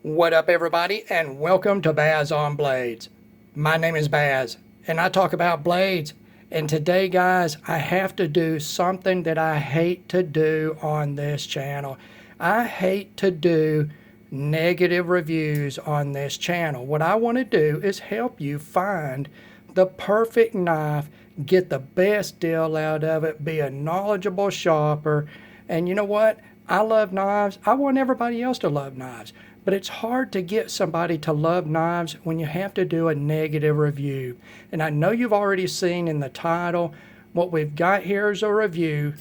What up, everybody, and welcome to Baz on Blades. My name is Baz, and I talk about blades. And today, guys, I have to do something that I hate to do on this channel. I hate to do negative reviews on this channel. What I want to do is help you find the perfect knife, get the best deal out of it, be a knowledgeable shopper. And you know what? I love knives. I want everybody else to love knives. But it's hard to get somebody to love knives when you have to do a negative review. And I know you've already seen in the title, what we've got here is a review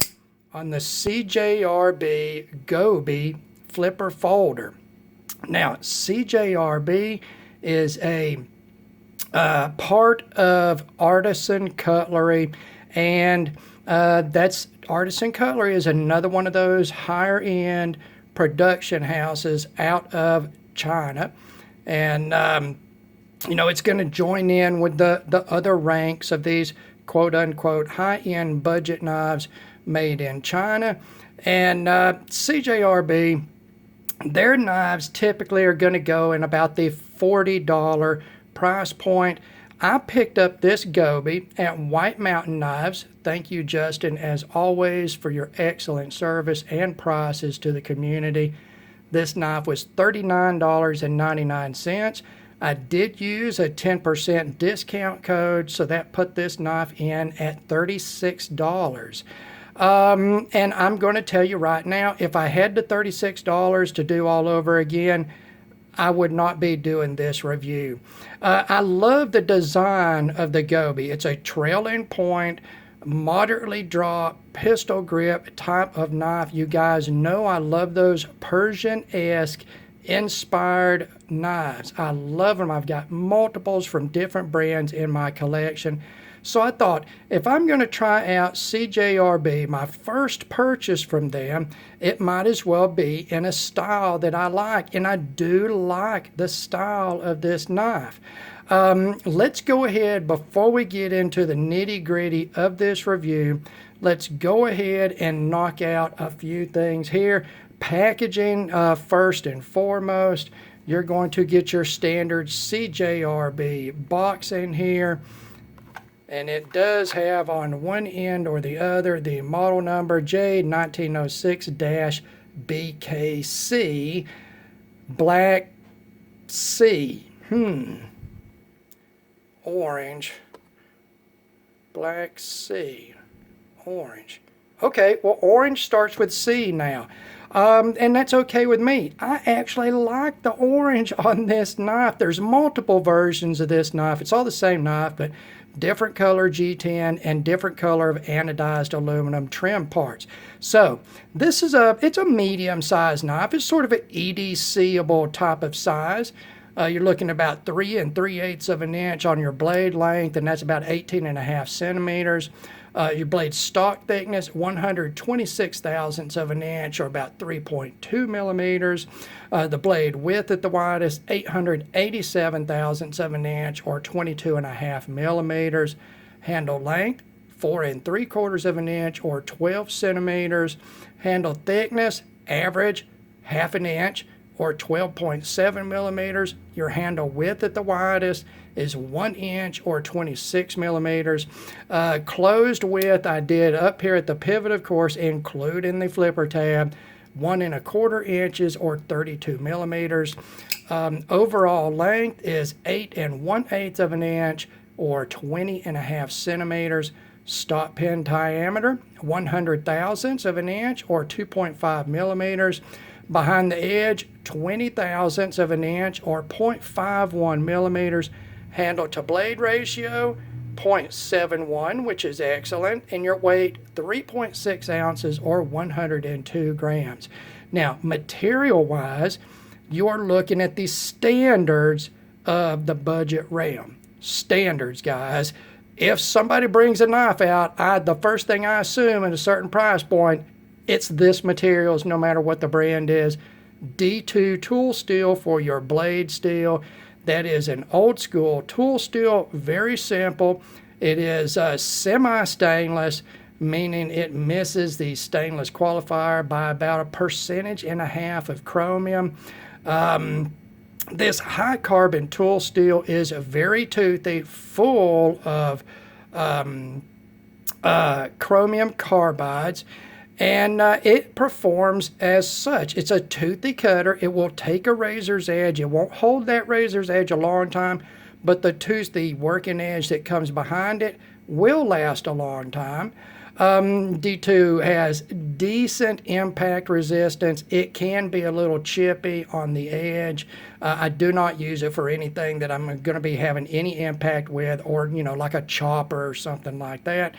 on the CJRB Gobi flipper folder. Now, CJRB is a part of Artisan Cutlery, and that's Artisan Cutlery is another one of those higher end production houses out of China. And you know, it's going to join in with the other ranks of these quote unquote high-end budget knives made in China. And CJRB, their knives typically are going to go in about the $40 price point. I picked up this Gobi at White Mountain Knives. Thank you, Justin, as always, for your excellent service and prices to the community. This knife was $39.99. I did use a 10% discount code, so that put this knife in at $36. And I'm going to tell you right now, if I had the $36 to do all over again, I would not be doing this review. I love the design of the Gobi. It's a trailing point, moderately draw, pistol grip type of knife. You guys know I love those Persian-esque inspired knives. I love them. I've got multiples from different brands in my collection. So I thought, if I'm going to try out CJRB, my first purchase from them, it might as well be in a style that I like. And I do like the style of this knife. Let's go ahead, before we get into the nitty-gritty of this review, let's go ahead and knock out a few things here. Packaging, first and foremost, you're going to get your standard CJRB box in here. And it does have on one end or the other the model number J1906-BKC Black C. Orange. Black C. Orange. Okay, well, orange starts with C now. And that's okay with me. I actually like the orange on this knife. There's multiple versions of this knife. It's all the same knife, but different color G10 and different color of anodized aluminum trim parts. So this is it's a medium-sized knife. It's sort of an EDC-able type of size. You're looking about 3 3/8 of an inch on your blade length, and that's about 18.5 centimeters. Your blade stock thickness, 126 thousandths of an inch, or about 3.2 millimeters. The blade width at the widest, 887 thousandths of an inch, or 22.5 millimeters. Handle length, 4 3/4 of an inch, or 12 centimeters. Handle thickness, average, ½ an inch, or 12.7 millimeters. Your handle width at the widest is 1 inch, or 26 millimeters. Closed width, I did up here at the pivot, of course, including the flipper tab, 1 1/4 inches, or 32 millimeters. Overall length is 8 1/8 of an inch, or 20.5 centimeters. Stop pin diameter, 100 thousandths of an inch, or 2.5 millimeters. Behind the edge, 20 thousandths of an inch, or 0.51 millimeters. Handle to blade ratio, 0.71, which is excellent. And your weight, 3.6 ounces, or 102 grams. Now, material-wise, you're looking at the standards of the budget realm. Standards, guys. If somebody brings a knife out, the first thing I assume at a certain price point, it's this materials, no matter what the brand is. D2 tool steel for your blade steel. That is an old school tool steel, very simple. It is semi-stainless, meaning it misses the stainless qualifier by about 1.5% of chromium. This high carbon tool steel is very toothy, full of chromium carbides, and it performs as such. It's a toothy cutter. It will take a razor's edge. It won't hold that razor's edge a long time, but the toothy working edge that comes behind it will last a long time. D2 has decent impact resistance. It can be a little chippy on the edge. I do not use it for anything that I'm going to be having any impact with, or, you know, like a chopper or something like that.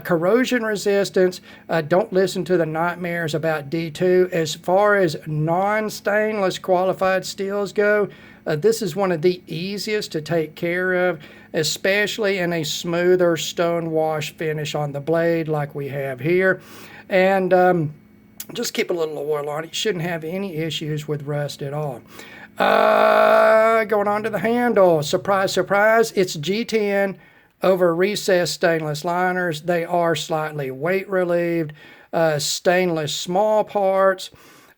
Corrosion resistance, don't listen to the nightmares about D2. As far as non-stainless qualified steels go, this is one of the easiest to take care of, especially in a smoother stone wash finish on the blade like we have here. And just keep a little oil on it. You shouldn't have any issues with rust at all. Going on to the handle. Surprise, surprise, it's G10 over recessed stainless liners. They are slightly weight relieved. Stainless small parts.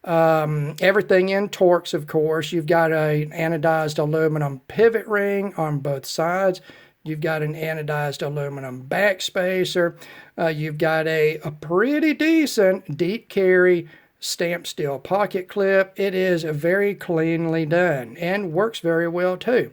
Everything in Torx, of course. You've got an anodized aluminum pivot ring on both sides. You've got an anodized aluminum backspacer. You've got a pretty decent deep carry stamped steel pocket clip. It is very cleanly done and works very well too.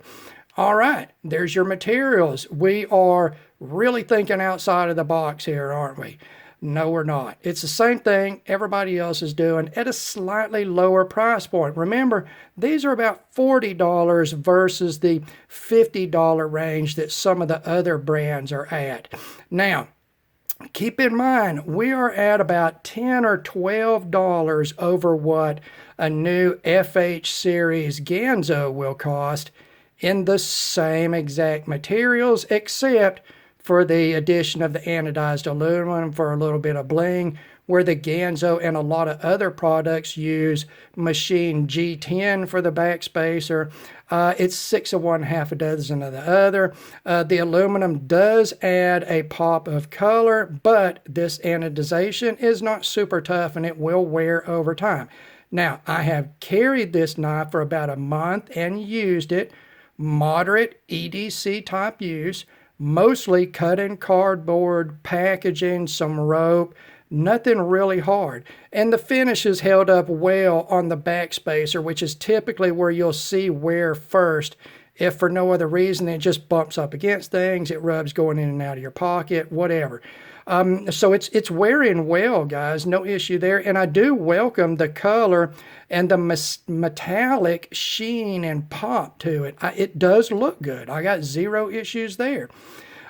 All right, there's your materials. We are really thinking outside of the box here, aren't we? No, we're not. It's the same thing everybody else is doing at a slightly lower price point. Remember, these are about $40 versus the $50 range that some of the other brands are at. Now, keep in mind, we are at about $10 or $12 over what a new FH series Ganzo will cost in the same exact materials, except for the addition of the anodized aluminum for a little bit of bling, where the Ganzo and a lot of other products use machine G10 for the backspacer. It's 6 of one, half a dozen of the other. The aluminum does add a pop of color, but this anodization is not super tough and it will wear over time. Now, I have carried this knife for about a month and used it. Moderate EDC type use. Mostly cutting cardboard, packaging, some rope, nothing really hard. And the finish is held up well on the backspacer, which is typically where you'll see wear first. If for no other reason, it just bumps up against things, it rubs going in and out of your pocket, whatever. So it's wearing well, guys, no issue there. And I do welcome the color and the metallic sheen and pop to it. It does look good. I got zero issues there.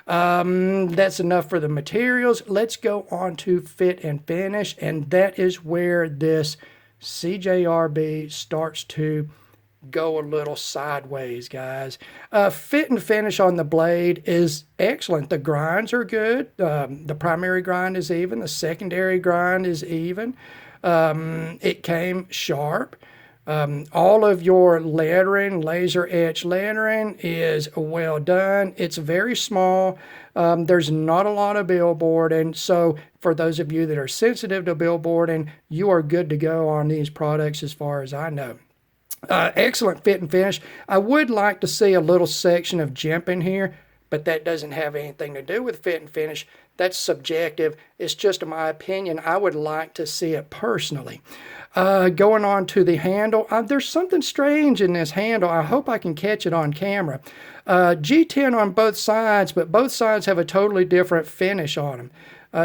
That's enough for the materials. Let's go on to fit and finish, and that is where this CJRB starts to go a little sideways, guys. Fit and finish on the blade is excellent. The grinds are good. The primary grind is even. The secondary grind is even. It came sharp. All of your lettering, laser etch lettering, is well done. It's very small. There's not a lot of billboarding. So for those of you that are sensitive to billboarding, you are good to go on these products as far as I know. Excellent fit and finish. I would like to see a little section of jimping here, but that doesn't have anything to do with fit and finish. That's subjective. It's just my opinion. I would like to see it personally. Going on to the handle, there's something strange in this handle. I hope I can catch it on camera. G10 on both sides, but both sides have a totally different finish on them.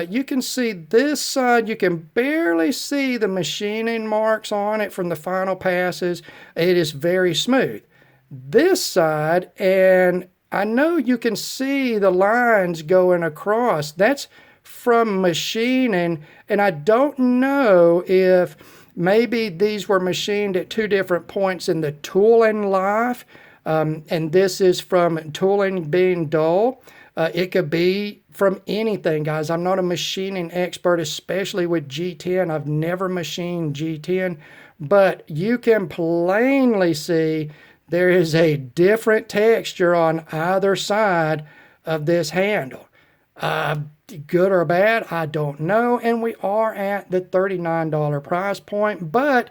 You can see this side, you can barely see the machining marks on it from the final passes. It is very smooth. This side, and I know you can see the lines going across. That's from machining, and I don't know if maybe these were machined at two different points in the tooling life, and this is from tooling being dull. It could be from anything, guys. I'm not a machining expert, especially with G10. I've never machined G10, but you can plainly see there is a different texture on either side of this handle. Good or bad, I don't know. And we are at the $39 price point, but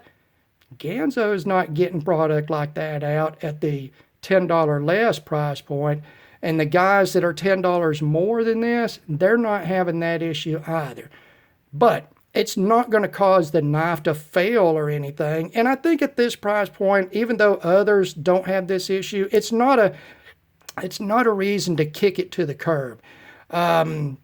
Ganzo's not getting product like that out at the $10 less price point. And the guys that are $10 more than this, they're not having that issue either. But it's not going to cause the knife to fail or anything. And I think at this price point, even though others don't have this issue, it's not a reason to kick it to the curb. Other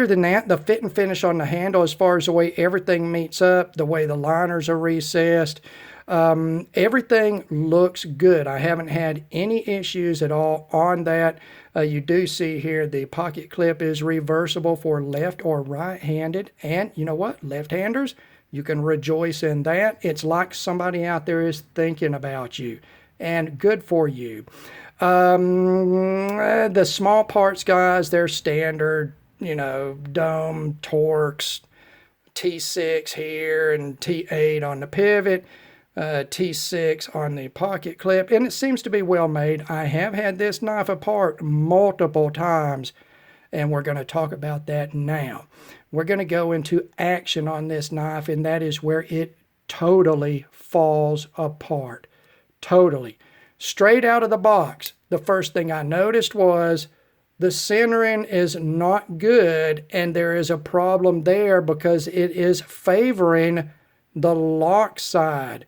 than that, the fit and finish on the handle, as far as the way everything meets up, the way the liners are recessed, everything looks good. I haven't had any issues at all on that. You do see here the pocket clip is reversible for left or right-handed. And you know what? Left-handers, you can rejoice in that. It's like somebody out there is thinking about you. And good for you. The small parts guys, they're standard, dome, Torx, T6 here and T8 on the pivot, T6 on the pocket clip, and it seems to be well made. I have had this knife apart multiple times, and we're going to talk about that now. We're going to go into action on this knife, and that is where it totally falls apart. Totally. Straight out of the box, the first thing I noticed was the centering is not good, and there is a problem there because it is favoring the lock side,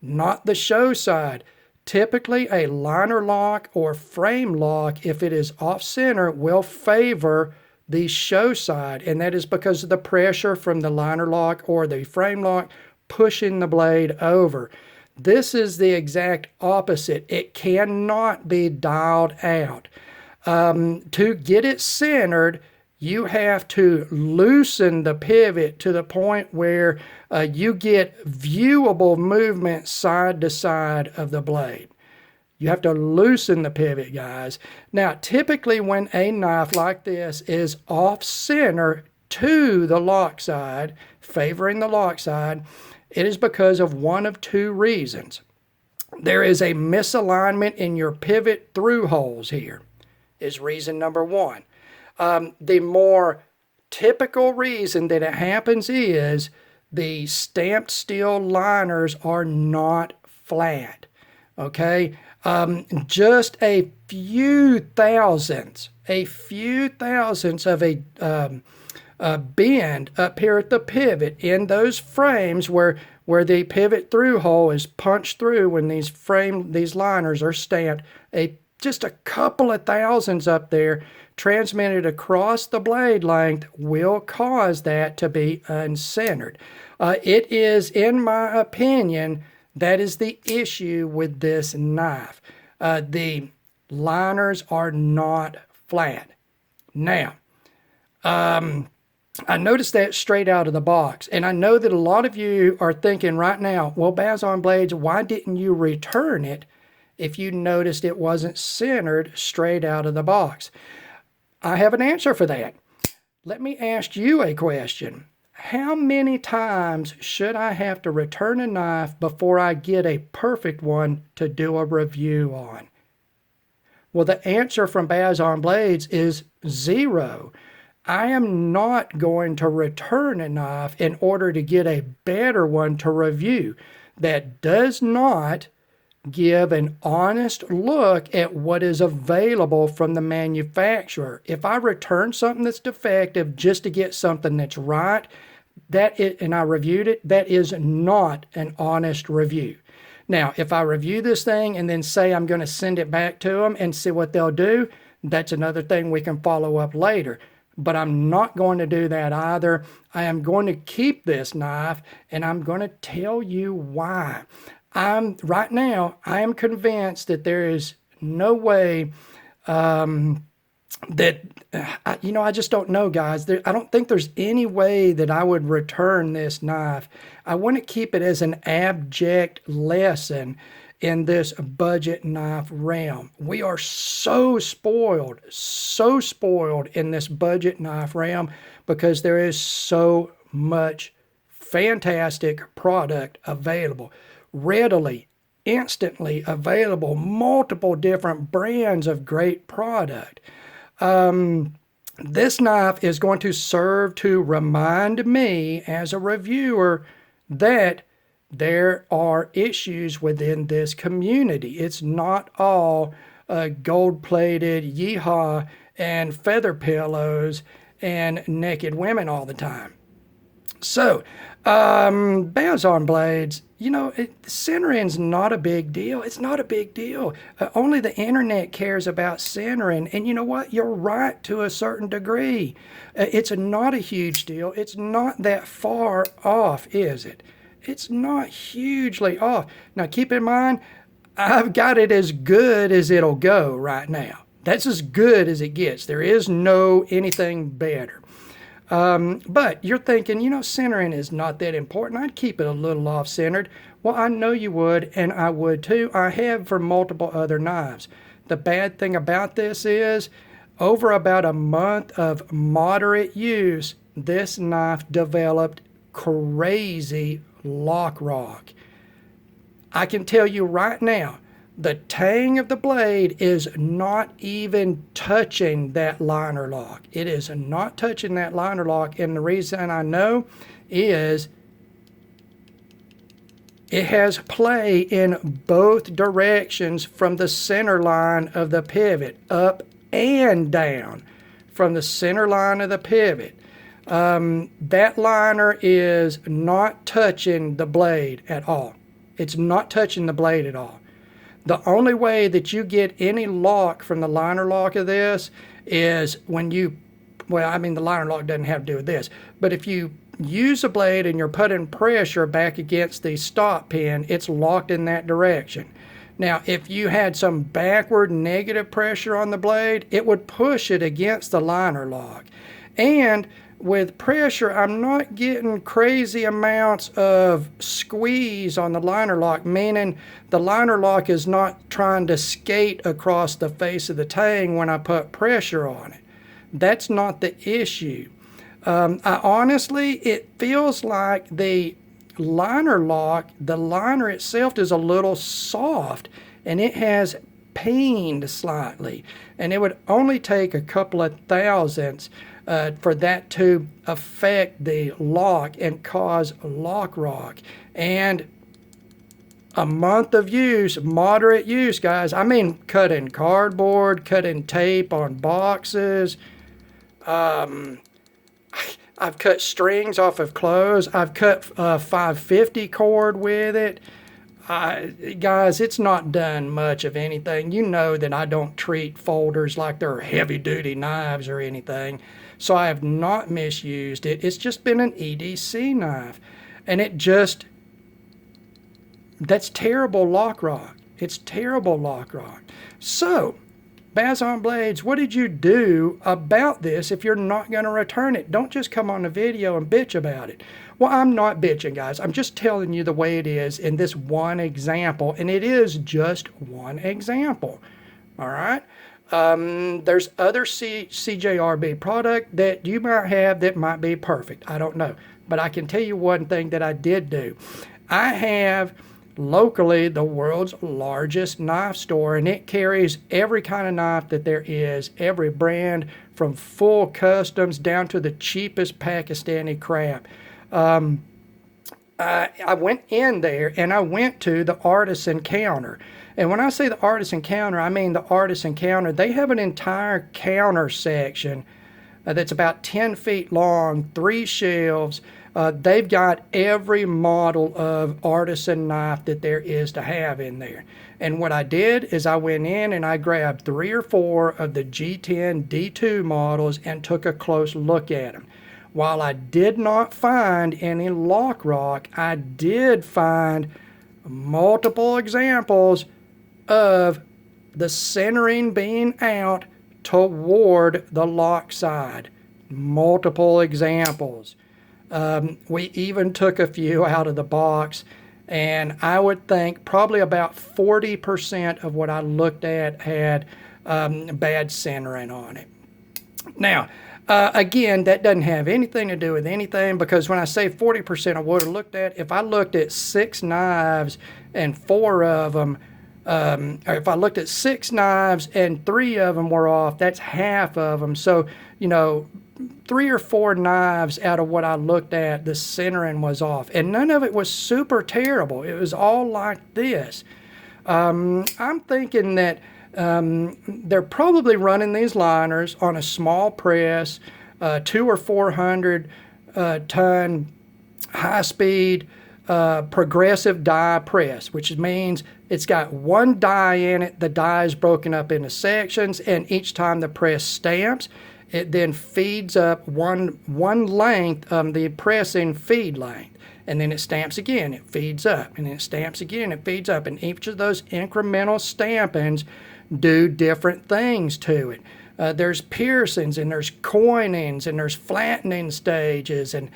not the show side. Typically, a liner lock or frame lock, if it is off-center, will favor the show side, and that is because of the pressure from the liner lock or the frame lock pushing the blade over. This is the exact opposite. It cannot be dialed out. To get it centered, you have to loosen the pivot to the point where you get viewable movement side to side of the blade. You have to loosen the pivot, guys. Now, typically when a knife like this is off-center to the lock side, favoring the lock side, it is because of one of two reasons. There is a misalignment in your pivot through holes here, is reason number one. The more typical reason that it happens is the stamped steel liners are not flat, okay? Just a few thousandths of a bend up here at the pivot in those frames where the pivot through hole is punched through when these liners are stamped. Just a couple of thousandths up there transmitted across the blade length will cause that to be uncentered. It is, in my opinion, that is the issue with this knife. The liners are not flat. Now, I noticed that straight out of the box, and I know that a lot of you are thinking right now, well, Bazon Blades, why didn't you return it if you noticed it wasn't centered straight out of the box? I have an answer for that. Let me ask you a question. How many times should I have to return a knife before I get a perfect one to do a review on? Well, the answer from Bazon Blades is 0. I am not going to return a knife in order to get a better one to review. That does not give an honest look at what is available from the manufacturer. If I return something that's defective just to get something that's right, and I reviewed it, that is not an honest review. Now, if I review this thing and then say I'm going to send it back to them and see what they'll do, that's another thing we can follow up later. But I'm not going to do that either. I am going to keep this knife, and I'm going to tell you why. Right now, I am convinced that there is no way I just don't know, guys. I don't think there's any way that I would return this knife. I want to keep it as an abject lesson in this budget knife realm. We are so spoiled in this budget knife realm because there is so much fantastic product available, readily, instantly available, multiple different brands of great product. This knife is going to serve to remind me as a reviewer that There are issues within this community. It's not all gold-plated yeehaw and feather pillows and naked women all the time. So, bands on blades, centering's not a big deal. It's not a big deal. Only the internet cares about centering. And you know what? You're right to a certain degree. It's not a huge deal. It's not that far off, is it? It's not hugely off. Now, keep in mind, I've got it as good as it'll go right now. That's as good as it gets. There is no anything better. But you're thinking, centering is not that important. I'd keep it a little off-centered. Well, I know you would, and I would too. I have for multiple other knives. The bad thing about this is, over about a month of moderate use, this knife developed crazy lock rock. I can tell you right now, the tang of the blade is not even touching that liner lock. It is not touching that liner lock, and the reason I know is it has play in both directions from the center line of the pivot, up and down from the center line of the pivot. That liner is not touching the blade at all. It's not touching the blade at all. The only way that you get any lock from the liner lock of this is when the liner lock doesn't have to do with this, but if you use a blade and you're putting pressure back against the stop pin, it's locked in that direction. Now, if you had some backward negative pressure on the blade, it would push it against the liner lock. And with pressure, I'm not getting crazy amounts of squeeze on the liner lock, meaning the liner lock is not trying to skate across the face of the tang when I put pressure on it. That's not the issue. It feels like the liner lock, the liner itself is a little soft, and it has peened slightly, and it would only take a couple of thousandths for that to affect the lock and cause lock rock. And a month of use, moderate use, guys. I mean, cutting cardboard, cutting tape on boxes. I've cut strings off of clothes. I've cut 550 cord with it. Guys, it's not done much of anything. You know that I don't treat folders like they're heavy-duty knives or anything. So I have not misused it. It's just been an EDC knife. And that's terrible lock rock. It's terrible lock rock. So, Bazon Blades, what did you do about this if you're not going to return it? Don't just come on the video and bitch about it. Well, I'm not bitching, guys. I'm just telling you the way it is in this one example, and it is just one example. All right? There's other CJRB product that you might have that might be perfect. I don't know. But I can tell you one thing that I did do. I have locally the world's largest knife store, and it carries every kind of knife that there is, every brand from full customs down to the cheapest Pakistani crap. I went in there and I went to the artisan counter. And when I say the artisan counter, I mean the artisan counter. They have an entire counter section that's about 10 feet long, 3 shelves. They've got every model of artisan knife that there is to have in there. And what I did is I went in and I grabbed 3 or 4 of the G10 D2 models and took a close look at them. While I did not find any lock rock, I did find multiple examples of the centering being out toward the lock side. Multiple examples. We even took a few out of the box, and I would think probably about 40% of what I looked at had bad centering on it. Now, again, that doesn't have anything to do with anything, because when I say 40% of what I looked at, if I looked at 6 knives and 4 of them, or if I looked at 6 knives and 3 of them were off, that's half of them. So, 3 or 4 knives out of what I looked at, the centering was off. And none of it was super terrible. It was all like this. I'm thinking that they're probably running these liners on a small press, 200 or 400 ton high-speed progressive die press, which means it's got one die in it. The die is broken up into sections, and each time the press stamps, it then feeds up one length of the pressing feed length. And then it stamps again, it feeds up, and then it stamps again, it feeds up. And each of those incremental stampings do different things to it. There's piercings, and there's coinings, and there's flattening stages, and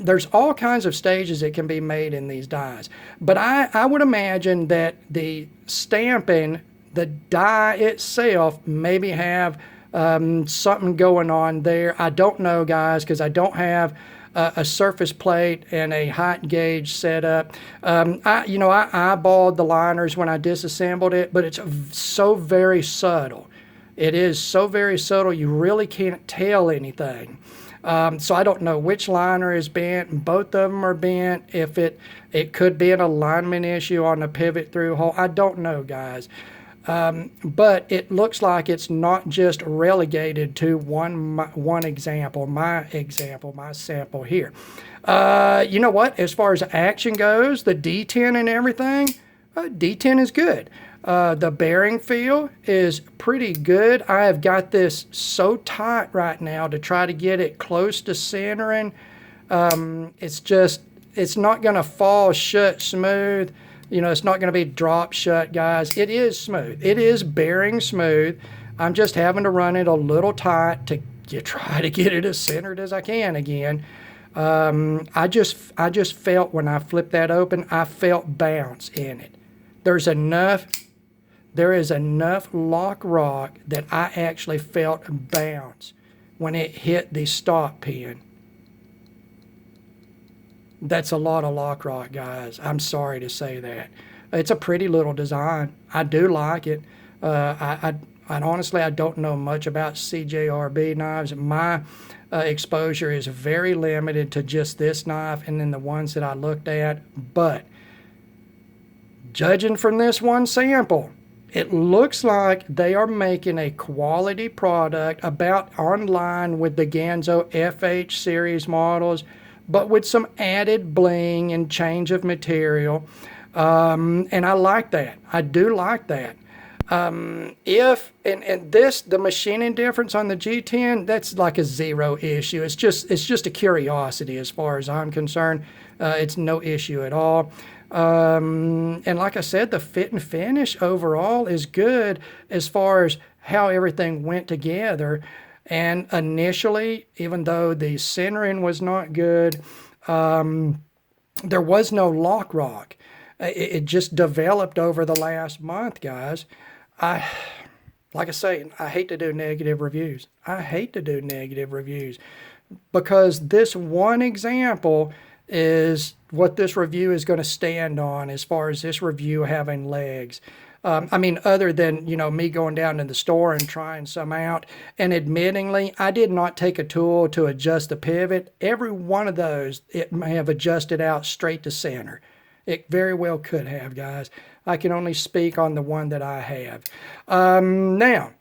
there's all kinds of stages that can be made in these dies. But I would imagine that the stamping, the die itself, maybe have something going on there. I don't know, guys, because I don't have a surface plate and a height gauge set up. I eyeballed the liners when I disassembled it, but it's so very subtle. It is so very subtle, you really can't tell anything. So I don't know which liner is bent. Both of them are bent. If it could be an alignment issue on the pivot through hole. I don't know, guys. But it looks like it's not just relegated to one example, my sample here. You know what? As far as action goes, the D10 and everything, D10 is good. The bearing feel is pretty good. I have got this so tight right now to try to get it close to centering. It's not going to fall shut smooth. You know, it's not going to be drop shut, guys. It is smooth. It is bearing smooth. I'm just having to run it a little tight to try to get it as centered as I can again. I just felt when I flipped that open, I felt bounce in it. There is enough lock rock that I actually felt bounce when it hit the stop pin. That's a lot of lock rock, guys. I'm sorry to say that. It's a pretty little design. I do like it. I honestly, I don't know much about CJRB knives. My exposure is very limited to just this knife and then the ones that I looked at. But judging from this one sample, it looks like they are making a quality product about online with the Ganzo FH series models, but with some added bling and change of material. And I like that. I do like that. The machining difference on the G10, that's like a zero issue. It's just a curiosity as far as I'm concerned. It's no issue at all. And like I said, the fit and finish overall is good as far as how everything went together. And initially, even though the centering was not good, there was no lock rock. It just developed over the last month, guys. Like I say, I hate to do negative reviews. I hate to do negative reviews because this one example is what this review is going to stand on as far as this review having legs. I mean, other than, me going down to the store and trying some out, and admittingly, I did not take a tool to adjust the pivot. Every one of those, it may have adjusted out straight to center. It very well could have, guys. I can only speak on the one that I have. Now,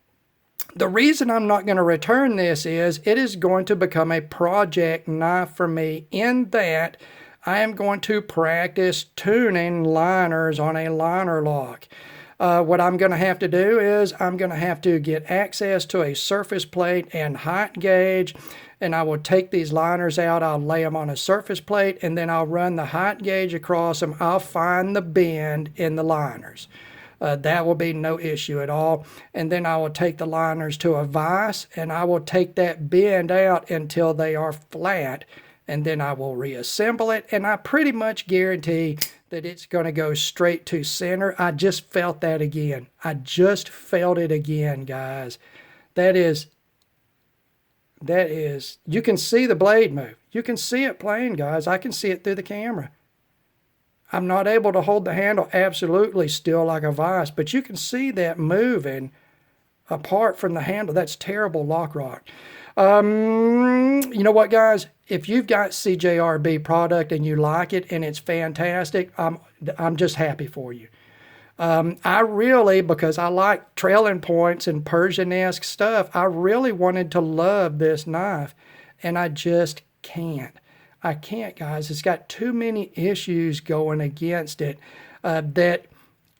the reason I'm not going to return this is it is going to become a project knife for me in that I am going to practice tuning liners on a liner lock. What I'm going to have to do is I'm going to have to get access to a surface plate and height gauge, and I will take these liners out, I'll lay them on a surface plate, and then I'll run the height gauge across them. I'll find the bend in the liners. That will be no issue at all. And then I will take the liners to a vise, and I will take that bend out until they are flat, and then I will reassemble it, and I pretty much guarantee that it's going to go straight to center. I just felt that again. I just felt it again, guys. That is, you can see the blade move. You can see it plain, guys. I can see it through the camera. I'm not able to hold the handle absolutely still like a vise, but you can see that moving apart from the handle. That's terrible lock rock. You know what, guys? If you've got CJRB product and you like it and it's fantastic, I'm just happy for you. I really, because I like trailing points and Persian-esque stuff, I really wanted to love this knife, and I just can't. I can't, guys. It's got too many issues going against it that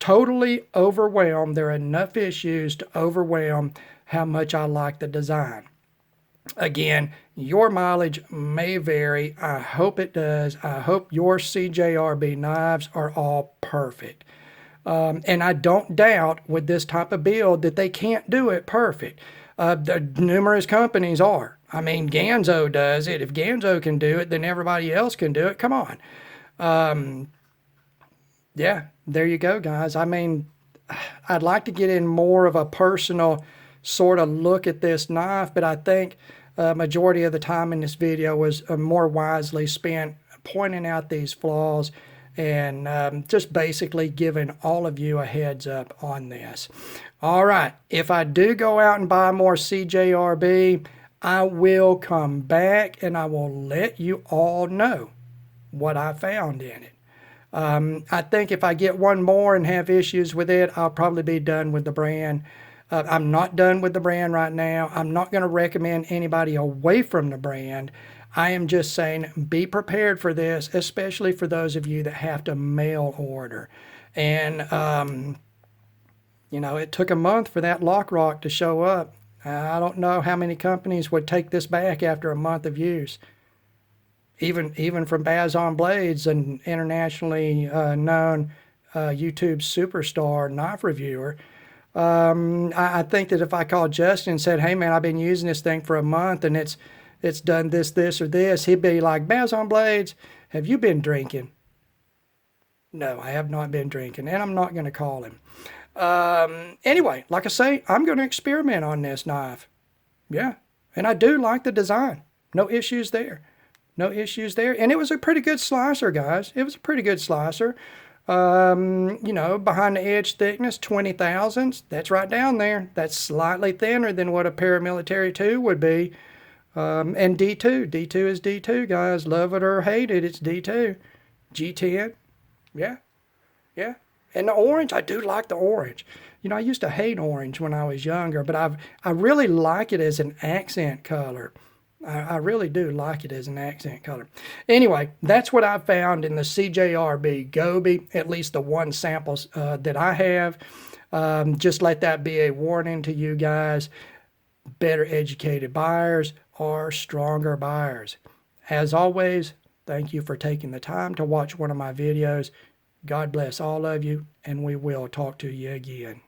totally overwhelm. There are enough issues to overwhelm how much I like the design. Again, your mileage may vary. I hope it does. I hope your CJRB knives are all perfect. And I don't doubt with this type of build that they can't do it perfect. The numerous companies are. I mean, Ganzo does it. If Ganzo can do it, then everybody else can do it. Come on. Yeah, there you go, guys. I mean, I'd like to get in more of a personal sort of look at this knife, but I think majority of the time in this video was more wisely spent pointing out these flaws and just basically giving all of you a heads up on this. All right, if I do go out and buy more CJRB, I will come back and I will let you all know what I found in it. I think if I get one more and have issues with it, I'll probably be done with the brand. I'm not done with the brand right now. I'm not going to recommend anybody away from the brand. I am just saying be prepared for this, especially for those of you that have to mail order. And, you know, it took a month for that lock rock to show up. I don't know how many companies would take this back after a month of use. Even from Bazon Blades, an internationally known YouTube superstar knife reviewer. I think that if I called Justin and said, hey man, I've been using this thing for a month and it's done this, this, or this, he'd be like, Bazon Blades, have you been drinking? No, I have not been drinking, and I'm not going to call him. Anyway, like I say, I'm going to experiment on this knife. Yeah, and I do like the design. No issues there. No issues there. And it was a pretty good slicer, guys. It was a pretty good slicer. You know, behind the edge thickness, 20 thousandths. That's right down there. That's slightly thinner than what a paramilitary 2 would be. And D2. D2 is D2, guys. Love it or hate it, it's D2. G10. Yeah. Yeah. And the orange, I do like the orange. You know, I used to hate orange when I was younger, but I really like it as an accent color. I really do like it as an accent color. Anyway, that's what I found in the CJRB Gobi, at least the one sample that I have. Just let that be a warning to you guys. Better educated buyers are stronger buyers. As always, thank you for taking the time to watch one of my videos. God bless all of you, and we will talk to you again.